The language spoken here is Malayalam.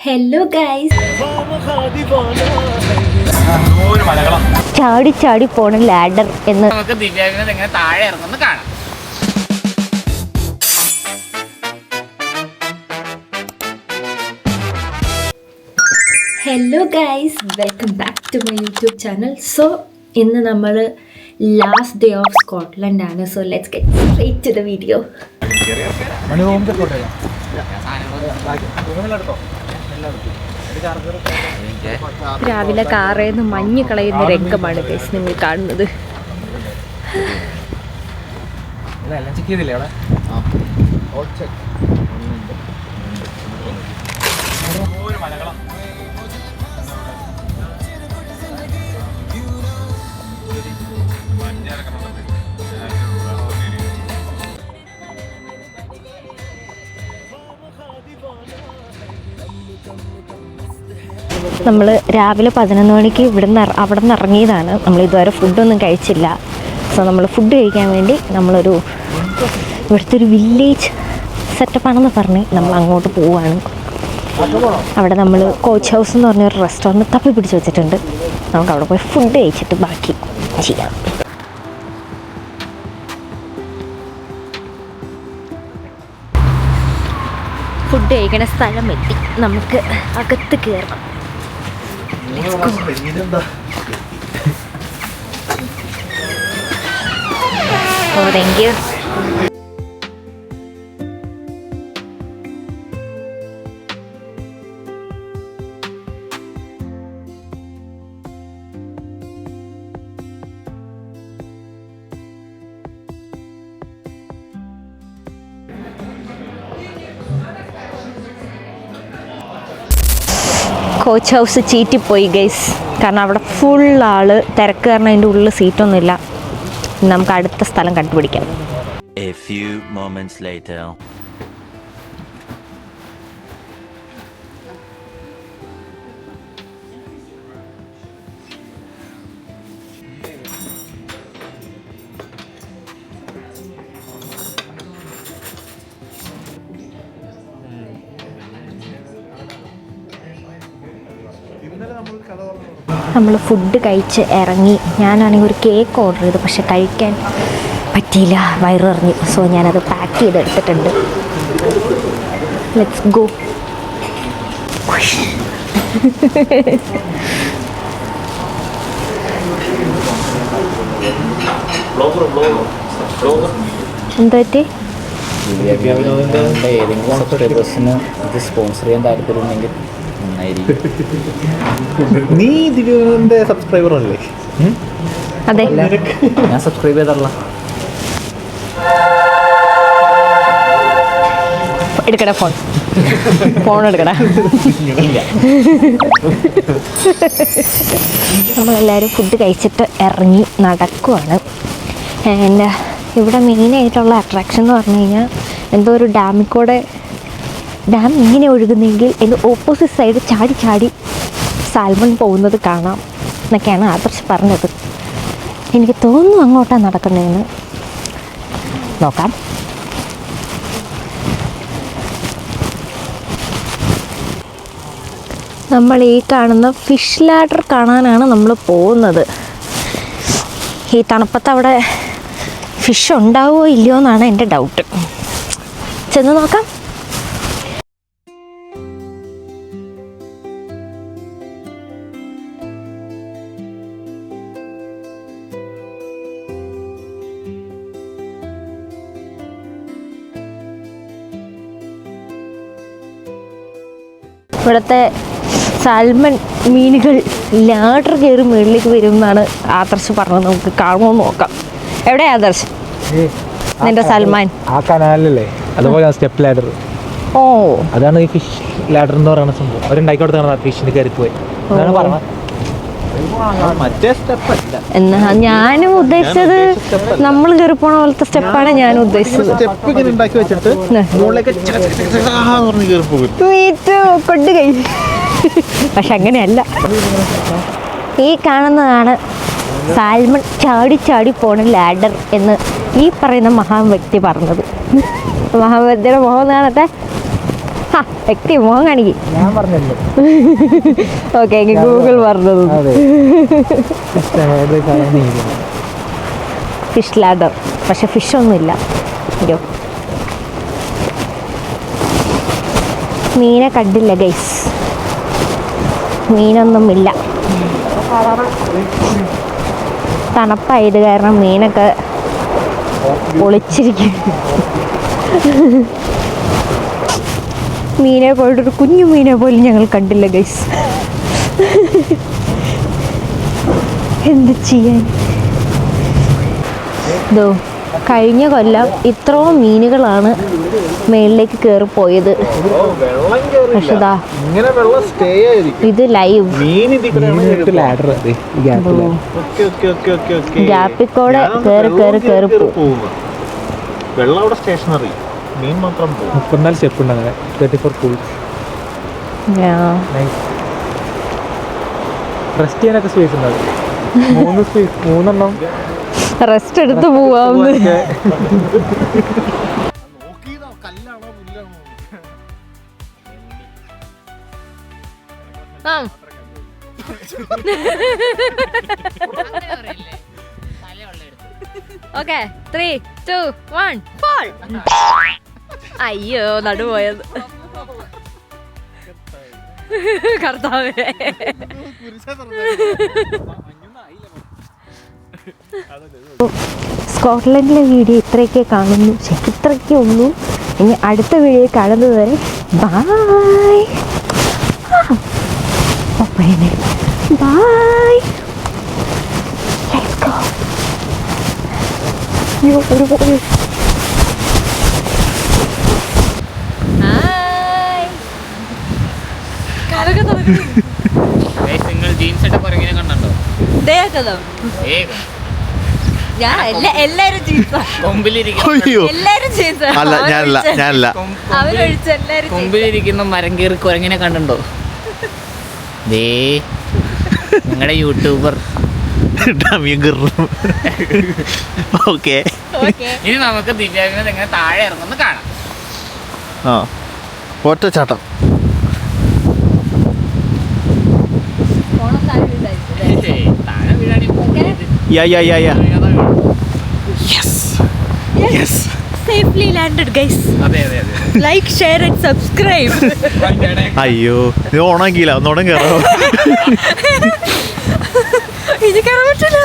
ഹലോ ഗൈസ്, ചാടി ചാടി പോണ ലാഡർ എന്ന് നമുക്ക് ദിവ്യാംഗന എങ്ങനെ താഴെ ഇറങ്ങുന്നു കാണാം. Hello guys, welcome back to my YouTube channel. So ഇന്ന് നമ്മൾ ലാസ്റ്റ് ഡേ ഓഫ് സ്കോട്ട്ലൻഡ് ആണ്. So let's get straight to the video. രാവിലെ കാറേന്ന് മഞ്ഞ് കളയുന്ന രംഗമാണ് ഗൈസ് നിങ്ങൾ കാണുന്നത്. നമ്മൾ രാവിലെ 11 മണിക്ക് അവിടെ നിന്ന് ഇറങ്ങിയതാണ്. നമ്മൾ ഇതുവരെ ഫുഡൊന്നും കഴിച്ചില്ല. സോ നമ്മൾ ഫുഡ് കഴിക്കാൻ വേണ്ടി നമ്മളൊരു ഇവിടുത്തെ ഒരു വില്ലേജ് സെറ്റപ്പാണെന്ന് പറഞ്ഞ് നമ്മൾ അങ്ങോട്ട് പോവുകയാണ്. അവിടെ നമ്മൾ കോച്ച് ഹൗസ് എന്ന് പറഞ്ഞൊരു റെസ്റ്റോറൻറ്റ് തപ്പി പിടിച്ച് വെച്ചിട്ടുണ്ട്. നമുക്ക് അവിടെ പോയി ഫുഡ് കഴിച്ചിട്ട് ബാക്കി ചെയ്യാം. ഫുഡ് കഴിക്കണ സ്ഥലം എത്തി, നമുക്ക് അകത്ത് കയറണം. Oh, thank you. Coach house ചീറ്റിപ്പോയി ഗൈസ്. കാരണം അവിടെ ഫുൾ ആള് തിരക്ക് കാരണം അതിൻ്റെ ഉള്ളിൽ സീറ്റൊന്നുമില്ല. നമുക്ക് അടുത്ത സ്ഥലം കണ്ടുപിടിക്കാം. A few moments later. നമ്മൾ ഫുഡ് കഴിച്ച് ഇറങ്ങി. ഞാനാണെങ്കിൽ ഒരു കേക്ക് ഓർഡർ ചെയ്തു, പക്ഷെ കഴിക്കാൻ പറ്റിയില്ല, വയറിറങ്ങി. സോ ഞാനത് പാക്ക് ചെയ്തെടുത്തിട്ടുണ്ട്. Let's go. എന്താ പറ്റി? ഏതെങ്കിലും സബ്സ്ക്രൈബേഴ്സിന് ഇത് സ്പോൺസർ ചെയ്യാൻ താല്പര്യമുണ്ടെങ്കിൽ നീ ദിവ്യന്റെ സബ്സ്ക്രൈബർ അല്ലേ? അതെ, ഞാൻ സബ്സ്ക്രൈബ് ചെയ്തല്ല. എടുക്കടാ ഫോൺ എടുക്കടാ. നമ്മളെല്ലാവരും ഫുഡ് കഴിച്ചിട്ട് ഇറങ്ങി നടക്കുവാണ്. ആൻഡ് ഇവിടെ മെയിനായിട്ടുള്ള അട്രാക്ഷൻ എന്ന് പറഞ്ഞു കഴിഞ്ഞാൽ എന്തോ ഒരു ഡാം ഇങ്ങനെ ഒഴുകുന്നെങ്കിൽ എൻ്റെ ഓപ്പോസിറ്റ് സൈഡ് ചാടി ചാടി സാൽമൺ പോകുന്നത് കാണാം എന്നൊക്കെയാണ് ആദർശ് പറഞ്ഞത്. എനിക്ക് തോന്നുന്നു അങ്ങോട്ടാണ് നടക്കുന്നതെന്ന്. നോക്കാം. നമ്മൾ ഈ കാണുന്ന ഫിഷ് ലാഡർ കാണാനാണ് നമ്മൾ പോകുന്നത്. ഈ തണുപ്പത്ത് അവിടെ ഫിഷ് ഉണ്ടാവുമോ ഇല്ലയോ എന്നാണ് എൻ്റെ ഡൗട്ട്. ചെന്ന് നോക്കാം. ഇവിടുത്തെ സാൽമൺ മീനുകൾ ലാഡർ കയറി മുകളിലേക്ക് വരും എന്നാണ് ആദർശ് പറഞ്ഞത്. നമുക്ക് കാണുമോ നോക്കാം. എവിടെയാ ആദർശ് നിന്റെ സൽമാൻ? ആ കനാലല്ലേ, അതുപോലെ സ്റ്റെപ്പ് ലാഡർ. ഓ, അതാണ് ഈ ഫിഷ് ലാഡർ എന്ന് പറയുന്ന സംഭവം. അവരുണ്ടാക്കി കൊടുത്താണ് ഫിഷിന് കയറി പോയി. അതാണ് പറഞ്ഞത്. മറ്റേ സ്റ്റെപ്പ് അല്ല. എന്നാ ഞാനും ഉദ്ദേശിച്ചത് നമ്മൾ കയറി പോണ പോലത്തെ സ്റ്റെപ്പാണ് ഞാൻ ഉദ്ദേശിച്ചത്. സ്റ്റെപ്പ് ഇങ്ങനെ ഉണ്ടാക്കി വെച്ചിട്ട് മുകളിലേക്ക് കൊണ്ട് കഴിഞ്ഞു. പക്ഷെ അങ്ങനെയല്ല. ഈ കാണുന്നതാണ് സാൽമൺ ചാടി ചാടി പോണ ലാഡർ എന്ന് ഈ പറയുന്ന മഹാൻ വ്യക്തി പറഞ്ഞത്. മഹാൻ വ്യക്തിയുടെ മുഖം കാണട്ടെ. വ്യക്തി മോഹം കാണിക്കും. ഞാൻ പറഞ്ഞല്ലോ. ഓക്കെ ഗൂഗിൾ പറഞ്ഞത്. അതെ. ഫിഷ് ലാഡർ, പക്ഷെ ഫിഷൊന്നുമില്ല. അയ്യോ, മീനെ കണ്ടില്ല ഗൈസ്, മീനൊന്നുമില്ല. തണുപ്പായത് കാരണം മീനൊക്കെ ഒളിച്ചിരിക്കും. മീനെ പോയിട്ടൊരു കുഞ്ഞു മീനെ പോലും ഞങ്ങൾ കണ്ടില്ല ഗൈസ്. എന്ത് ചെയ്യാൻ? ഇതോ കഴിഞ്ഞ കൊല്ലം ഇത്രയും മീനുകളാണ് മേളിലേക്ക് കയറിപ്പോയത്. പക്ഷെ ഇത് ലൈവ് ഗ്യാപ്പിക്കോടെ കയറി പോകും. വെള്ളം അവിടെ സ്റ്റേഷനറി, മീൻ മാത്രം 34 സ്റ്റെപ്പ് ഉണ്ട് അങ്ങനെ. 34 പൂൾ. റെസ്റ്റ് ചെയ്യാനൊക്കെ സ്പേസ് ഉണ്ടാവും. 3 റെസ്റ്റ് എടുത്ത് പോവാന്ന്. Okay 3, 2, 1 fall. അയ്യോ നടുപോയത്. കർത്താവേ. സ്കോട്ട്ലൻഡിലെ വീഡിയോ ഇത്രയൊക്കെ കാണുന്നു, ഇത്രയൊക്കെ ഉള്ളൂ. ഇനി അടുത്ത വീഡിയോ കാണുന്നത് വരെ ബൈ. ബൈ. നിങ്ങൾ ജീൻസ് ഇട്ട പുറകിനെ കണ്ടോ? കൊമ്പിലിരിക്കുന്ന മരം കയറി കുരങ്ങിനെ കണ്ടോ? ദേ നിങ്ങളുടെ യൂട്യൂബർ. ഓക്കെ, ഇനി നമുക്ക് ദിവ്യാവിനെ എങ്ങനെ താഴെ ഇറങ്ങുന്ന കാണാം. ഒറ്റച്ചാട്ടം. താഴെ വീഴാണെങ്കിൽ Safely landed guys. അതെ അതെ അതെ. Like, share and subscribe. അയ്യോ, ഇത് ഓണാക്കിയില്ല, ഒന്നോടം കയറാം. ഇത് കയറാൻ പറ്റില്ല.